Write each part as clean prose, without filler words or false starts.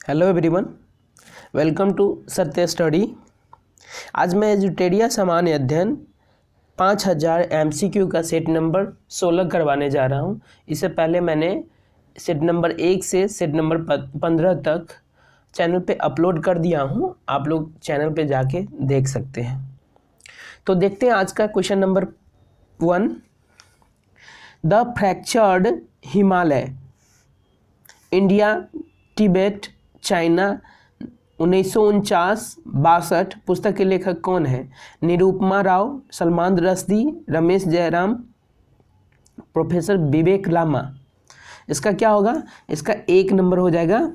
Hello everyone, welcome to सत्य study. आज मैं एजुटेरिया सामान्य अध्ययन 5000 MCQ का सेट नंबर 16 करवाने जा रहा हूं। इससे पहले मैंने सेट नंबर 1 से सेट नंबर 15 तक चैनल पे अपलोड कर दिया हूं। आप लोग चैनल पे जाके देख सकते हैं। तो देखते हैं आज का question number 1। The fractured Himalaya, India, Tibet, China, 1949-62 पुस्तक के लेखक कौन है? निरुपमा राव, सलमान रश्दी, रमेश जयराम, प्रोफेसर विवेक लामा। इसका क्या होगा? इसका 1 नंबर हो जाएगा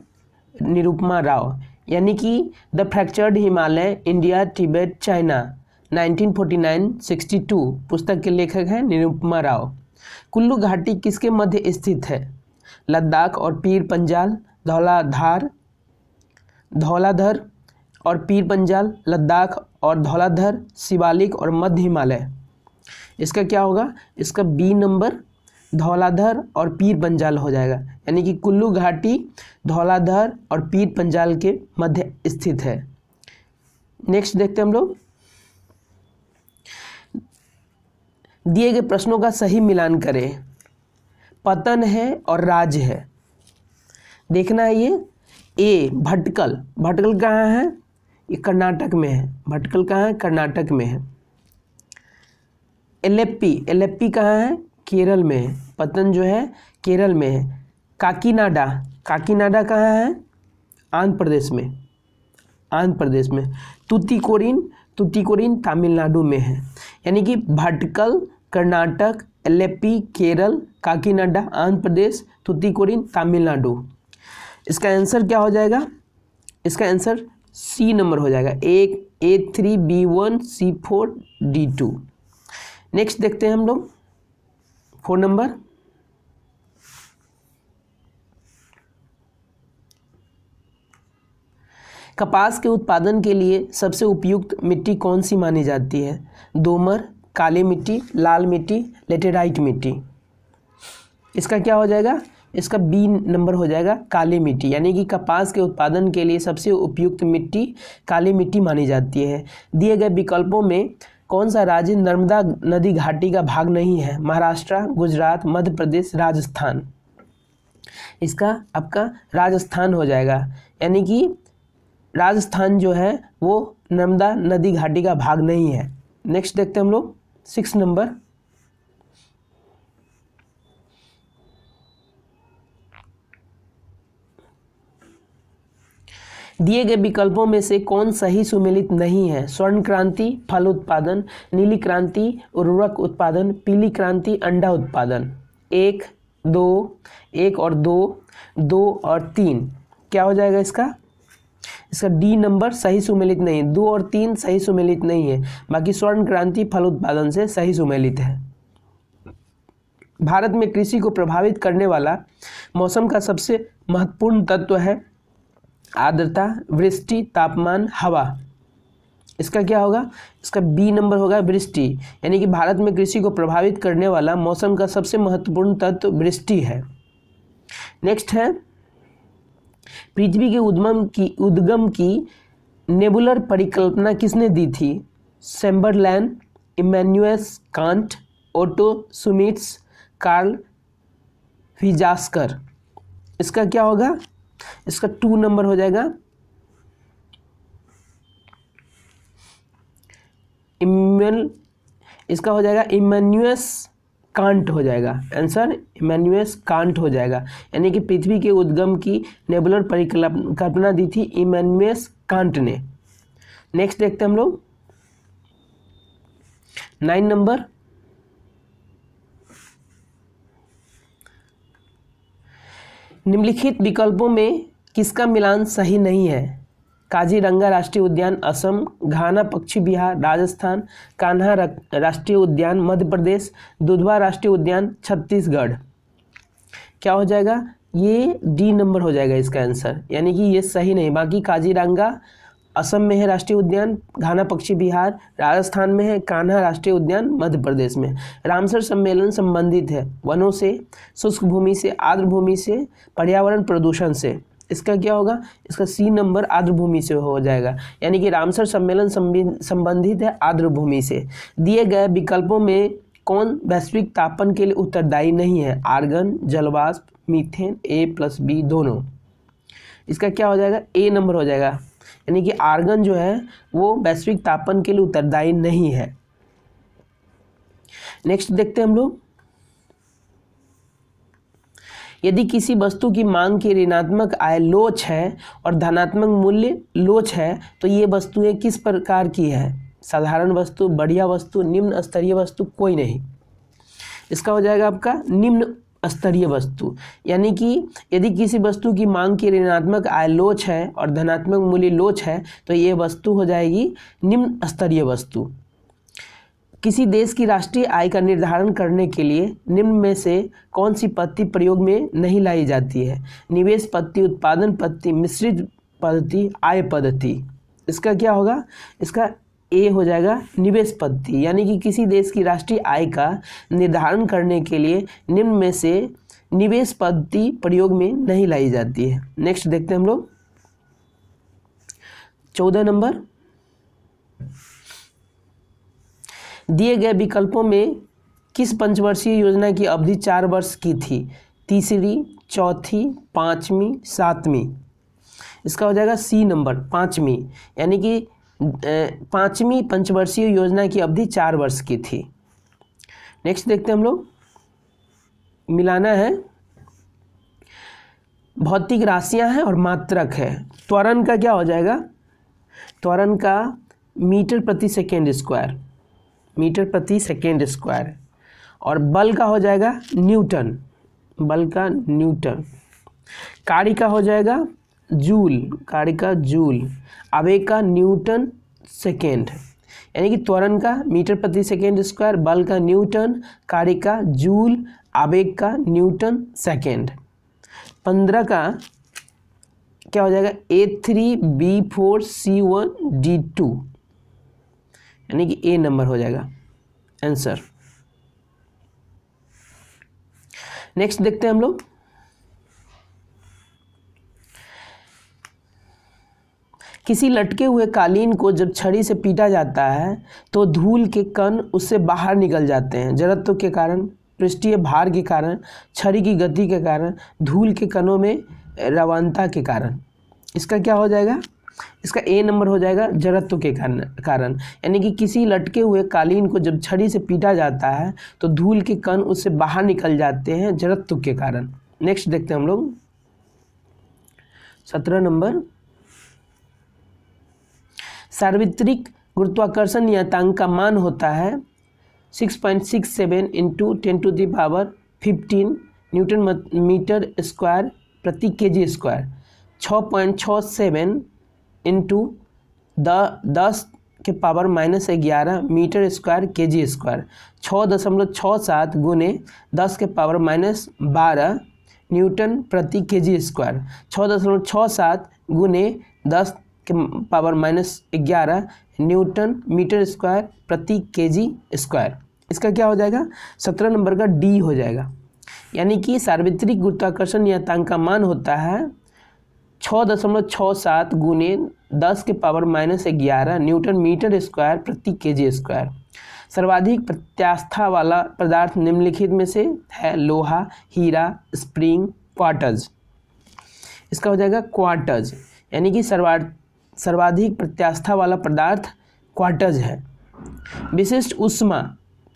निरुपमा राव, यानी कि the fractured Himalaya, India, Tibet, China, 1949-62 पुस्तक के लेखक हैं निरुपमा राव। कुल्लू घाटी किसके मध्य स्थित है? लद्दाख और पीर पंजाल, धौलाधर और पीर पंजाल, लद्दाख और धौलाधर, शिवालिक और मध्य हिमालय। इसका क्या होगा? इसका बी नंबर धौलाधर और पीर पंजाल हो जाएगा, यानी कि कुल्लू घाटी धौलाधर और पीर पंजाल के मध्य स्थित है। नेक्स्ट देखते हैं हम लोग। दिए गए प्रश्नों का सही मिलान करें। पतन है और राज है, देखना है ये। ए भटकल, भटकल कहाँ है? ये कर्नाटक में है। भटकल कहाँ है? कर्नाटक में है। एलेप्पी, एलेप्पी कहाँ है? केरल में है। पतन जो है केरल में है। काकीनाडा, काकीनाडा कहाँ है? आंध्र प्रदेश में, आंध्र प्रदेश में। तुतीकोरिन, तुतीकोरिन तमिलनाडु में है। यानी कि भटकल कर्नाटक, एलेप्पी केरल, काकीनाडा आंध्र प्रदेश, तुतीकोरिन तमिलनाडु। इसका आंसर क्या हो जाएगा? इसका आंसर सी नंबर हो जाएगा। A3, B1, C4, D2। Next देखते हैं हम लोग 4 नंबर। कपास के उत्पादन के लिए सबसे उपयुक्त मिट्टी कौन सी मानी जाती है? दोमर, काली मिट्टी, लाल मिट्टी, लेटेराइट मिट्टी। इसका क्या हो जाएगा? इसका बी नंबर हो जाएगा काली मिट्टी, यानी कि कपास के उत्पादन के लिए सबसे उपयुक्त मिट्टी काली मिट्टी मानी जाती है। दिए गए विकल्पों में कौन सा राज्य नर्मदा नदी घाटी का भाग नहीं है? महाराष्ट्र, गुजरात, मध्य प्रदेश, राजस्थान। इसका आपका राजस्थान हो जाएगा, यानी कि राजस्थान जो है वो नर्मदा नदी घाटी का भाग नहीं है। नेक्स्ट देखते हैं हम लोग 6 नंबर। दिए गए विकल्पों में से कौन सही सुमेलित नहीं है? स्वर्ण क्रांति फल उत्पादन, नीली क्रांति उर्वरक उत्पादन, पीली क्रांति अंडा उत्पादन। 1, 2, 1 और 2, 2 और 3 क्या हो जाएगा इसका? इसका डी नंबर सही सुमेलित नहीं है। 2 और 3 सही सुमेलित नहीं है, बाकी स्वर्ण क्रांति फल उत्पादन से सही सुमेलित है। भारत में कृषि को प्रभावित करने वाला मौसम का सबसे महत्वपूर्ण तत्व है आर्द्रता, वृष्टि, तापमान, हवा। इसका क्या होगा? इसका बी नंबर होगा वृष्टि, यानी कि भारत में कृषि को प्रभावित करने वाला मौसम का सबसे महत्वपूर्ण तत्व वृष्टि है। नेक्स्ट है, पृथ्वी के उद्गम की नेबुलर परिकल्पना किसने दी थी? Chamberlain, Immanuel Kant, Otto Schmidt, Carl Weizsacker. इसका क्या होगा? इसका 2 नंबर हो जाएगा। इसका हो जाएगा इमैनुएल कांट हो जाएगा। आंसर इमैनुएल कांट हो जाएगा, यानी कि पृथ्वी के उद्गम की नेबुलर परिकल्पना दी थी इमैनुएल कांट ने। नेक्स्ट देखते हैं हम लोग 9 नंबर। निम्नलिखित विकल्पों में किसका मिलान सही नहीं है? काजीरंगा राष्ट्रीय उद्यान असम, घाना पक्षी विहार राजस्थान, कान्हा राष्ट्रीय उद्यान मध्य प्रदेश, दुधवा राष्ट्रीय उद्यान छत्तीसगढ़। क्या हो जाएगा? ये डी नंबर हो जाएगा इसका आंसर, यानी कि ये सही नहीं। बाकी काजीरंगा असम में है राष्ट्रीय उद्यान, घाना पक्षी विहार राजस्थान में है, कान्हा राष्ट्रीय उद्यान मध्य प्रदेश में। रामसर सम्मेलन संबंधित है वनों से, शुष्क भूमि से, आर्द्र भूमि से, पर्यावरण प्रदूषण से। इसका क्या होगा, इसका सी नंबर आर्द्र भूमि से हो जाएगा, यानी कि रामसर सम्मेलन संबंधित है आर्द्र भूमि से। दिए गए विकल्पों में कौन वैश्विक तापन के लिए उत्तरदायी नहीं है, आर्गन, जलवाष्प, मीथेन, A+B दोनों। इसका क्या हो जाएगा, ए नंबर हो जाएगा, यानी कि आर्गन जो है वो वैश्विक तापन के लिए उत्तरदायी नहीं है। नेक्स्ट देखते हैं हम लोग, यदि किसी वस्तु की मांग की ऋणात्मक आय लोच है और धनात्मक मूल्य लोच है तो ये वस्तुएं किस प्रकार की है, साधारण वस्तु, बढ़िया वस्तु, निम्न स्तरीय वस्तु, कोई नहीं। इसका हो जाएगा आपका निम्न स्तरीय वस्तु, यानी कि यदि किसी वस्तु की मांग की ऋणात्मक आय लोच है और धनात्मक मूल्य लोच है तो ये वस्तु हो जाएगी निम्न स्तरीय वस्तु। किसी देश की राष्ट्रीय आय का निर्धारण करने के लिए निम्न में से कौन सी पद्धति प्रयोग में नहीं लाई जाती है, निवेश पद्धति, उत्पादन पद्धति, मिश्रित पद्धति, आय पद्धति। इसका क्या होगा, इसका ए हो जाएगा निवेश पद्धति, यानी कि किसी देश की राष्ट्रीय आय का निर्धारण करने के लिए निम्न में से निवेश पद्धति प्रयोग में नहीं लाई जाती है। नेक्स्ट देखते हैं हम लोग 14 नंबर, दिए गए विकल्पों में किस पंचवर्षीय योजना की अवधि 4 वर्ष की थी, तीसरी, चौथी, पाँचवीं, सातवीं। इसका हो जाएगा सी नंबर, पाँचवीं, यानी कि पाँचवीं पंचवर्षीय योजना की अवधि 4 वर्ष की थी। नेक्स्ट देखते हैं हम लोग, मिलाना है, भौतिक राशियां हैं और मात्रक है। त्वरण का क्या हो जाएगा, त्वरण का मीटर प्रति सेकेंड स्क्वायर, मीटर प्रति सेकेंड स्क्वायर, और बल का हो जाएगा न्यूटन, बल का न्यूटन, कार्य का हो जाएगा जूल, कार्य का जूल, आवेग का न्यूटन सेकेंड, यानी कि त्वरण का मीटर प्रति सेकेंड स्क्वायर, बल का न्यूटन, कार्य का जूल, आवेग का न्यूटन सेकेंड। 15 का क्या हो जाएगा, A3B4C1D2, यानी कि ए नंबर हो जाएगा आंसर। नेक्स्ट देखते हैं हम लोग, किसी लटके हुए कालीन को जब छड़ी से पीटा जाता है तो धूल के कण उससे बाहर निकल जाते हैं, जड़त्व के कारण, पृष्ठीय भार के कारण, छड़ी की गति के कारण, धूल के कणों में रवानता के कारण। इसका क्या हो जाएगा, इसका ए नंबर हो जाएगा जड़त्व के कारण, यानी कि किसी लटके हुए कालीन को जब छड़ी से पीटा जाता है तो धूल के कण उससे बाहर निकल जाते हैं जड़त्व के कारण। नेक्स्ट देखते हैं हम लोग 17 नंबर, सार्वत्रिक गुरुत्वाकर्षण नियतांक का मान होता है 6.67 इंटू 10⁻15 न्यूटन मीटर स्क्वायर प्रति KG square, 6.67 into 10⁻11 metre square KG square, 6.67 गुने 10⁻12 न्यूटन प्रति केजी स्क्वायर, 6.67 गुने 10⁻11 न्यूटन मीटर स्क्वायर प्रति केजी स्क्वायर। इसका क्या हो जाएगा, 17 नंबर का डी हो जाएगा, यानी कि सार्वत्रिक गुरुत्वाकर्षण नियतांक का मान होता है 6.67 गुने 10⁻11 न्यूटन मीटर स्क्वायर प्रति केजी स्क्वायर। सर्वाधिक प्रत्यास्था वाला पदार्थ निम्नलिखित में से है, लोहा, हीरा, स्प्रिंग, क्वार्टज। इसका हो जाएगा क्वार्टज, यानी कि सर्वाधिक प्रत्यास्था वाला पदार्थ क्वार्टज है। विशिष्ट ऊष्मा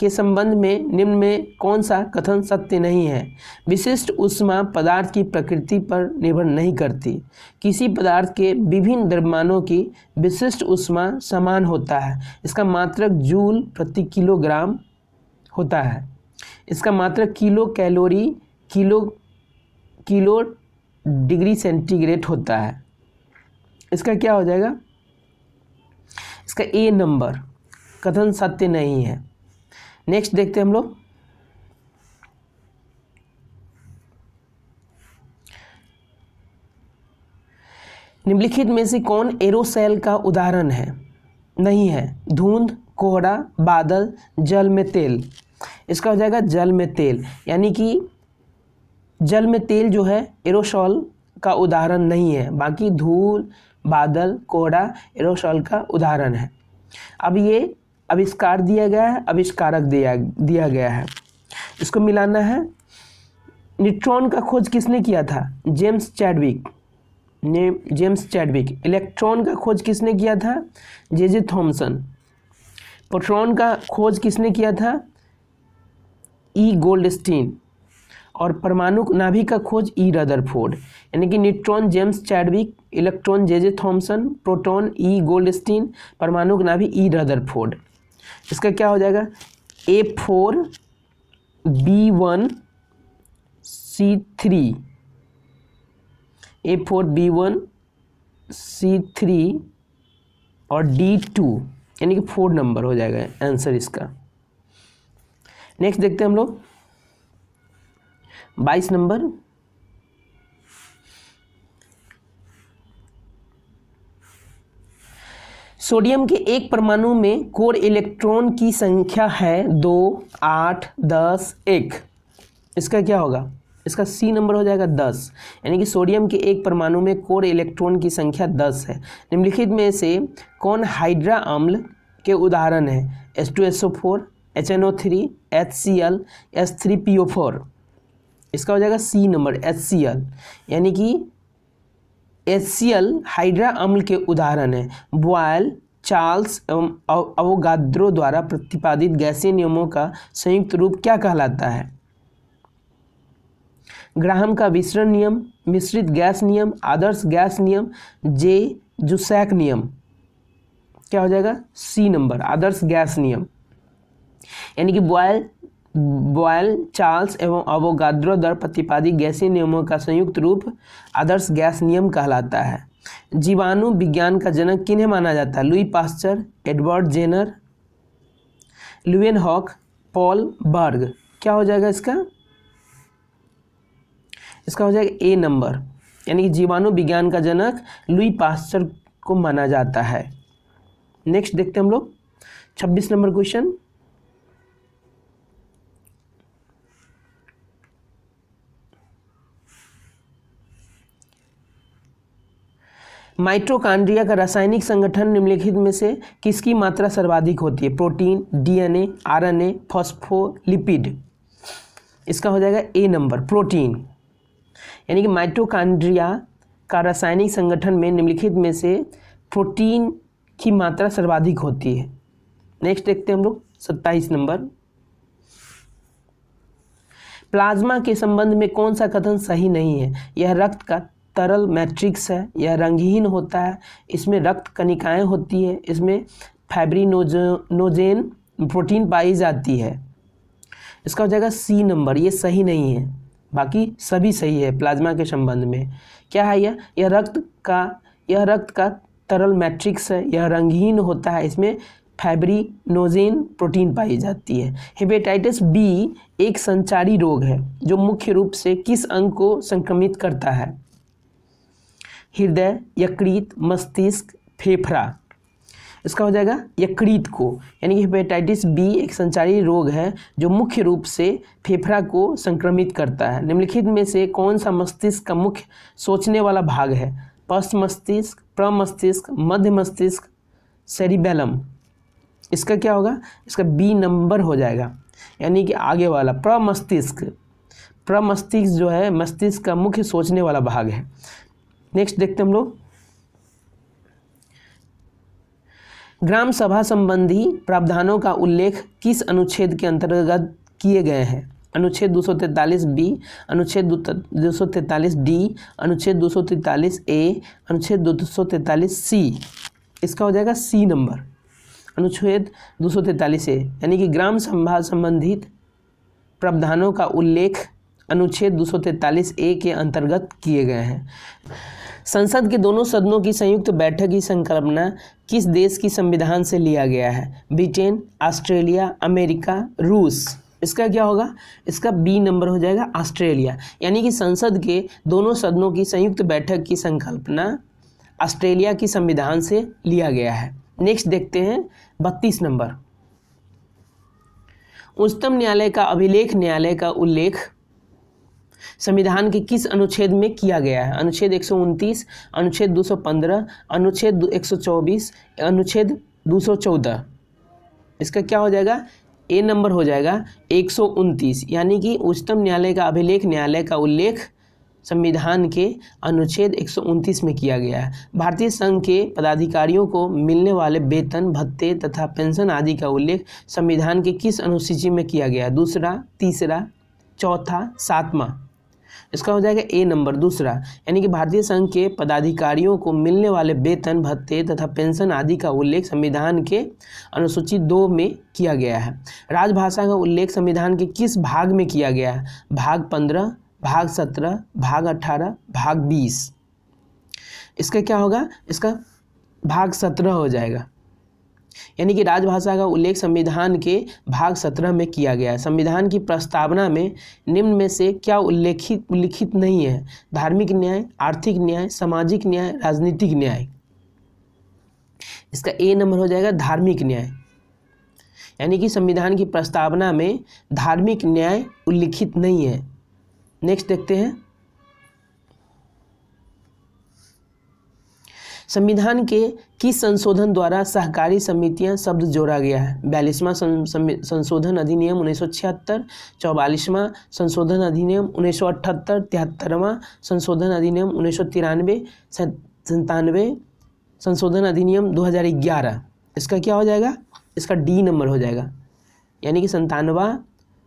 के संबंध में निम्न में कौन सा कथन सत्य नहीं है, विशिष्ट ऊष्मा पदार्थ की प्रकृति पर निर्भर नहीं करती, किसी पदार्थ के विभिन्न द्रव्यमानों की विशिष्ट ऊष्मा समान होता है, इसका मात्रक जूल प्रति किलोग्राम होता है, इसका मात्रक kilo calorie kilo degree centigrade होता है। इसका क्या हो जाएगा, इसका ए नंबर, कथन सत्य नहीं है। नेक्स्ट देखते हैं हम लोग निम्नलिखित में से कौन एरोसेल का उदाहरण है, नहीं है, धुंध, कोहरा, बादल, जल में तेल। इसका हो जाएगा जल में तेल, यानी कि जल में तेल जो है एरोसॉल का उदाहरण नहीं है, बाकी धूल, बादल, कोहरा एरोसॉल का उदाहरण है। अब ये आविष्कार दिया गया है, आविष्कारक दिया गया है, इसको मिलाना है। न्यूट्रॉन का खोज किसने किया था? James Chadwick. इलेक्ट्रॉन का खोज किसने किया था? J Thomson. प्रोटॉन का खोज किसने किया था? ई गोल्डस्टीन। और परमाणु नाभिक का खोज ई रदरफोर्ड। यानी कि neutron James Chadwick, electron J Thomson, proton ई गोल्डस्टीन, परमाणु नाभिक ई रदरफोर्ड। इसका क्या हो जाएगा? A4B1C3 A4B1C3 और D2 यानी कि 4 नंबर हो जाएगा आंसर इसका। नेक्स्ट देखते हैं हम लोग 22 नंबर। सोडियम के एक परमाणु में कोर इलेक्ट्रॉन की संख्या है 2, 8, 10, 1। इसका क्या होगा? इसका सी नंबर हो जाएगा 10। यानी कि सोडियम के एक परमाणु में कोर इलेक्ट्रॉन की संख्या 10 है। निम्नलिखित में से कौन हाइड्रा अम्ल के उदाहरण है? H2SO4, HNO3, HCl, H3PO4। इसका हो जाएगा सी नंबर HCl। यानी कि HCl हाइड्रा अम्ल के उदाहरण है। बॉयल, चार्ल्स एवं अवोगाद्रो द्वारा प्रतिपादित गैसीय नियमों का संयुक्त रूप क्या कहलाता है? ग्राहम का विसरण नियम, मिश्रित गैस नियम, आदर्श गैस नियम, जे जुसैक नियम। क्या हो जाएगा? सी नंबर आदर्श गैस नियम। यानी कि बॉयल, चार्ल्स एवं अवोगाद्रो द्वारा प्रतिपादित गैसीय नियमों का संयुक्त रूप आदर्श गैस नियम कहलाता है। जीवाणु विज्ञान का जनक किन्हें माना जाता है? Louis Pasteur, Edward Jenner, Leeuwenhoek, Paul Berg. क्या हो जाएगा इसका? इसका हो जाएगा ए नंबर। यानी कि जीवाणु विज्ञान का जनक लुई पास्चर को माना जाता है। नेक्स्ट देखते हैं हम लोग 26 नंबर क्वेश्चन। माइटोकॉन्ड्रिया का रासायनिक संगठन निम्नलिखित में से किसकी मात्रा सर्वाधिक होती है? Protein, DNA, RNA, phospholipid. इसका हो जाएगा ए नंबर प्रोटीन। यानी कि माइटोकॉन्ड्रिया का रासायनिक संगठन में निम्नलिखित में से प्रोटीन की मात्रा सर्वाधिक होती है। नेक्स्ट देखते हैं हम लोग 27 नंबर। प्लाज्मा के संबंध में कौन सा कथन सही नहीं है? यह रक्त का तरल मैट्रिक्स है, यह रंगहीन होता है, इसमें रक्त कणिकाएं होती है, इसमें फाइब्रिनोजेन प्रोटीन पाई जाती है। इसका हो जाएगा सी नंबर, ये सही नहीं है, बाकी सभी सही है प्लाज्मा के संबंध में। क्या है यह रक्त का तरल मैट्रिक्स है, यह रंगहीन होता है, इसमें फाइब्रिनोजेन प्रोटीन पाई जाती है। हेपेटाइटिस बी एक संचारी रोग है जो मुख्य रूप से किस अंग को संक्रमित करता है? हृदय, यकृत, मस्तिष्क, फेफड़ा। इसका हो जाएगा यकृत को। यानी कि हेपेटाइटिस बी एक संचारी रोग है जो मुख्य रूप से फेफड़ा को संक्रमित करता है। निम्नलिखित में से कौन सा मस्तिष्क का मुख्य सोचने वाला भाग है? पश्च मस्तिष्क, प्रमस्तिष्क, मध्य मस्तिष्क, सेरिबेलम। इसका क्या होगा? इसका बी नंबर हो जाएगा, यानी कि आगे वाला प्रमस्तिष्क। प्रमस्तिष्क जो है मस्तिष्क का मुख्य सोचने वाला भाग है। नेक्स्ट देखते हम लोग ग्राम सभा संबंधी प्रावधानों का उल्लेख किस अनुच्छेद के अंतर्गत किए गए हैं? अनुच्छेद 243 बी, अनुच्छेद 243 डी, अनुच्छेद 243 ए, अनुच्छेद 243 सी। इसका हो जाएगा सी नंबर अनुच्छेद 243 ए। यानी कि ग्राम सभा संबंधित प्रावधानों का उल्लेख अनुच्छेद 243 ए के अंतर्गत किए गए हैं। संसद के दोनों सदनों की संयुक्त बैठक की संकल्पना किस देश की संविधान से लिया गया है? ब्रिटेन, ऑस्ट्रेलिया, अमेरिका, रूस। इसका क्या होगा? इसका बी नंबर हो जाएगा ऑस्ट्रेलिया। यानी कि संसद के दोनों सदनों की संयुक्त बैठक की संकल्पना ऑस्ट्रेलिया की संविधान से लिया गया है। नेक्स्ट देखते हैं 32 नंबर। उच्चतम न्यायालय का अभिलेख न्यायालय का उल्लेख संविधान के किस अनुच्छेद में किया गया है? अनुच्छेद 129, अनुच्छेद 215, अनुच्छेद 124, अनुच्छेद 214। इसका क्या हो जाएगा? ए नंबर हो जाएगा 129, यानी कि उच्चतम न्यायालय का अभिलेख न्यायालय का उल्लेख संविधान के अनुच्छेद 129 में किया गया है। भारतीय संघ के पदाधिकारियों को मिलने वाले वेतन, भत्ते तथा पेंशन आदि का उल्लेख संविधान के किस अनुसूची में किया गया है? दूसरा, तीसरा, चौथा, सातवां। इसका हो जाएगा ए नंबर दूसरा, यानी कि भारतीय संघ के पदाधिकारियों को मिलने वाले वेतन, भत्ते तथा पेंशन आदि का उल्लेख संविधान के अनुसूची 2 में किया गया है। राजभाषा का उल्लेख संविधान के किस भाग में किया गया है? भाग 15, भाग 17, भाग 18, भाग 20। इसका क्या होगा? इसका भाग 17 हो जाएगा, यानी कि राजभाषा का उल्लेख संविधान के भाग 17 में किया गया है। संविधान की प्रस्तावना में निम्न में से क्या उल्लिखित नहीं है? धार्मिक न्याय, आर्थिक न्याय, सामाजिक न्याय, राजनीतिक न्याय। इसका ए नंबर हो जाएगा धार्मिक न्याय, यानी कि संविधान की प्रस्तावना में धार्मिक न्याय उल्लिखित नहीं है। नेक्स्ट देखते हैं, संविधान के किस संशोधन द्वारा सहकारी समितियां शब्द जोड़ा गया है? 42वां संशोधन अधिनियम 1976, 44वां संशोधन अधिनियम 1978, 73वां संशोधन अधिनियम 1993, 97 संशोधन अधिनियम 2011। इसका क्या हो जाएगा? इसका डी नंबर हो जाएगा, यानी कि 97वां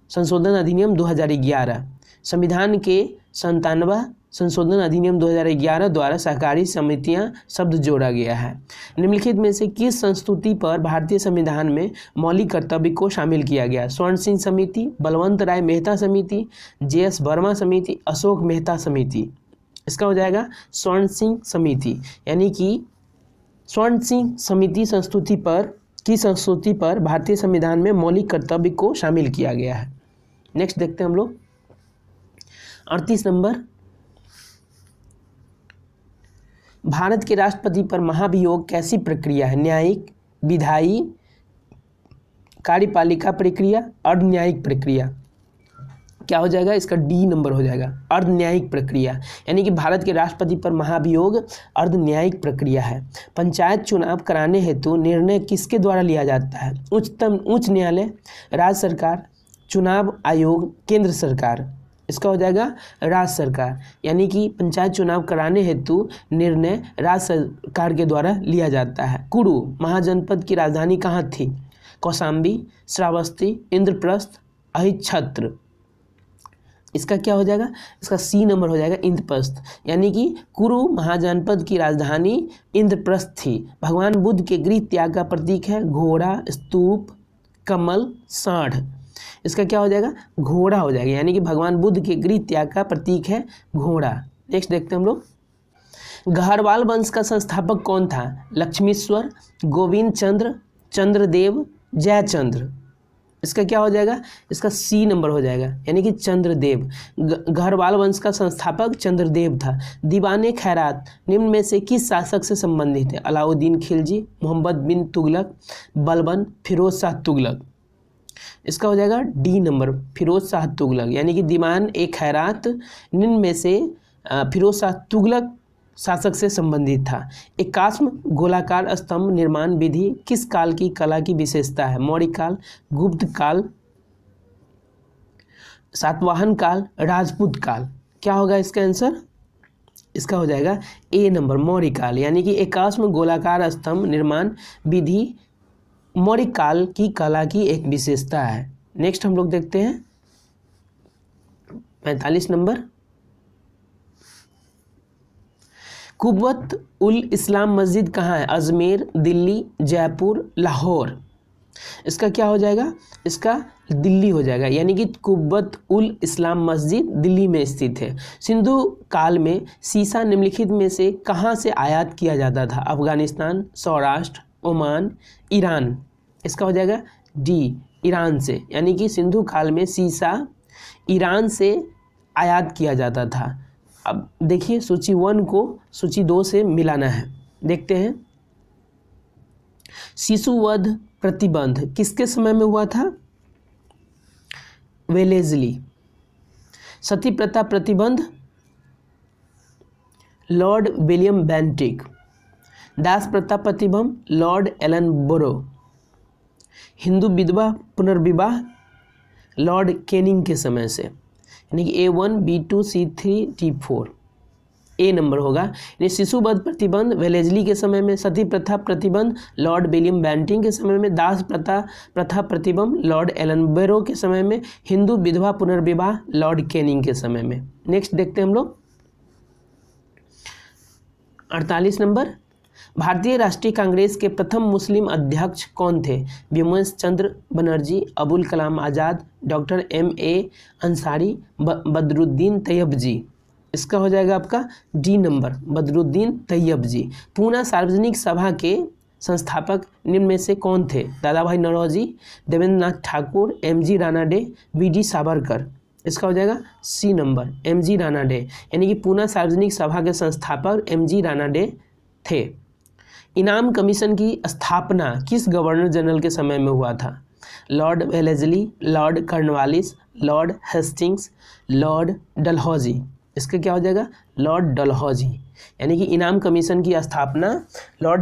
संशोधन अधिनियम 2011। संविधान के 97वां संशोधन अधिनियम 2011 द्वारा सहकारी समितियां शब्द जोड़ा गया है। निम्नलिखित में से किस संस्तुति पर भारतीय संविधान में मौलिक कर्तव्य को शामिल किया गया? स्वर्ण सिंह समिति, बलवंत राय मेहता समिति, जे.एस. वर्मा समिति, अशोक मेहता समिति। इसका हो जाएगा स्वर्ण सिंह समिति, यानी कि स्वर्ण सिंह समिति संस्तुति पर भारतीय संविधान में मौलिक कर्तव्य को शामिल किया गया है। नेक्स्ट देखते हैं हम लोग 38 नंबर, भारत के राष्ट्रपति पर महाभियोग कैसी प्रक्रिया है? न्यायिक, विधायी, कार्यपालिका प्रक्रिया, अर्धन्यायिक प्रक्रिया। क्या हो जाएगा? इसका डी नंबर हो जाएगा अर्धन्यायिक प्रक्रिया, यानी कि भारत के राष्ट्रपति पर महाभियोग अर्धन्यायिक प्रक्रिया है। पंचायत चुनाव कराने हेतु निर्णय किसके द्वारा लिया जाता है? उच्च न्यायालय, राज्य सरकार, चुनाव आयोग, केंद्र सरकार। इसका हो जाएगा राज्य सरकार, यानी कि पंचायत चुनाव कराने हेतु निर्णय राज्य सरकार के द्वारा लिया जाता है। कुरु महाजनपद की राजधानी कहाँ थी? कौशाम्बी, श्रावस्ती, इंद्रप्रस्थ, अहिच्छत्र। इसका क्या हो जाएगा? इसका सी नंबर हो जाएगा इंद्रप्रस्थ, यानी कि कुरु महाजनपद की राजधानी इंद्रप्रस्थ थी। भगवान बुद्ध के गृह त्याग का प्रतीक है घोड़ा, स्तूप, कमल, सांड। इसका क्या हो जाएगा? घोड़ा हो जाएगा, यानी कि भगवान बुद्ध के गृह त्याग का प्रतीक है घोड़ा। नेक्स्ट देखते हैं हम लोग गहरवाल वंश का संस्थापक कौन था? लक्ष्मीश्वर, गोविंद चंद्र, चंद्रदेव, जयचंद्र। इसका क्या हो जाएगा? इसका सी नंबर हो जाएगा, यानी कि चंद्रदेव। गहरवाल वंश का संस्थापक चंद्रदेव था। दीवाने खैरात निम्न में से किस शासक से संबंधित है? अलाउद्दीन खिलजी, मोहम्मद बिन तुगलक, बलबन, फिरोज शाह तुगलक। इसका हो जाएगा डी नंबर फिरोज शाह तुगलक, यानी कि दीवान ए खैरात निम्न में से फिरोज शाह तुगलक शासक से संबंधित था। 81वां गोलाकार स्तंभ निर्माण विधि किस काल की कला की विशेषता है? मौर्य काल, गुप्त काल, सातवाहन काल, राजपूत काल। क्या होगा इसका आंसर? इसका हो जाएगा ए नंबर मौर्य काल, यानी कि 81वां गोलाकार स्तंभ निर्माण विधि मौर्य काल की कला की एक विशेषता है। नेक्स्ट हम लोग देखते हैं 45 नंबर, कुव्वत उल इस्लाम मस्जिद कहाँ है? अजमेर, दिल्ली, जयपुर, लाहौर। इसका क्या हो जाएगा? इसका दिल्ली हो जाएगा, यानी कि कुव्वत उल इस्लाम मस्जिद दिल्ली में स्थित है। सिंधु काल में सीसा निम्नलिखित में से कहाँ से आयात किया जाता था? Afghanistan, Saurashtra, Oman, Iran. इसका हो जाएगा डी ईरान से, यानी कि सिंधु काल में सीसा ईरान से आयात किया जाता था। अब देखिए सूची 1 को सूची 2 से मिलाना है। देखते हैं शिशुवध प्रतिबंध किसके समय में हुआ था? वेलेस्ली। सती प्रथा प्रतिबंध लॉर्ड विलियम बेंटिक। दास प्रथा प्रतिबंध लॉर्ड एलन बोरो। हिंदू विधवा पुनर्विवाह लॉर्ड कैनिंग के समय से, यानी कि A1 B2 C3 D4 ए नंबर होगा। यानी शिशुवध प्रतिबंध वेलेजली के समय में, सती प्रथा प्रतिबंध लॉर्ड विलियम बेंटिक के समय में, दास प्रथा प्रतिबंध लॉर्ड एलन बोरो के समय में, हिंदू विधवा पुनर्विवाह लॉर्ड कैनिंग के समय में। नेक्स्ट देखते हैं हम लोग 48 नंबर, भारतीय राष्ट्रीय कांग्रेस के प्रथम मुस्लिम अध्यक्ष कौन थे? व्योमेश चंद्र बनर्जी, अबुल कलाम आज़ाद, डॉक्टर M.A. अंसारी, बदरुद्दीन तैयबजी। इसका हो जाएगा आपका डी नंबर, बदरुद्दीन तैयबजी। पूना सार्वजनिक सभा के संस्थापक निम्न में से कौन थे? दादा भाई नौरोजी, देवेंद्र नाथ ठाकुर, M.G. रानाडे, V.D. सावरकर। इसका हो जाएगा सी नंबर, M.G. रानाडे। यानी कि पूना सार्वजनिक सभा के संस्थापक M.G. रानाडे थे। इनाम कमीशन की स्थापना किस गवर्नर जनरल के समय में हुआ था? Lord Wellesley, Lord Cornwallis, Lord Hastings, Lord Dalhousie. इसका क्या हो जाएगा? लॉर्ड डलहौजी। यानी कि इनाम कमीशन की स्थापना लॉर्ड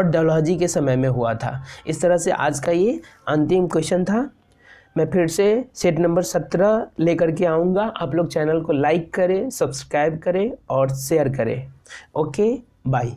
डलहौजी के समय में हुआ था। इस तरह से आज का ये अंतिम क्वेश्चन था। मैं फिर से सेट नंबर 17 लेकर के आऊँगा। आप लोग चैनल को लाइक करें, सब्सक्राइब करें और शेयर करें। Okay, bye.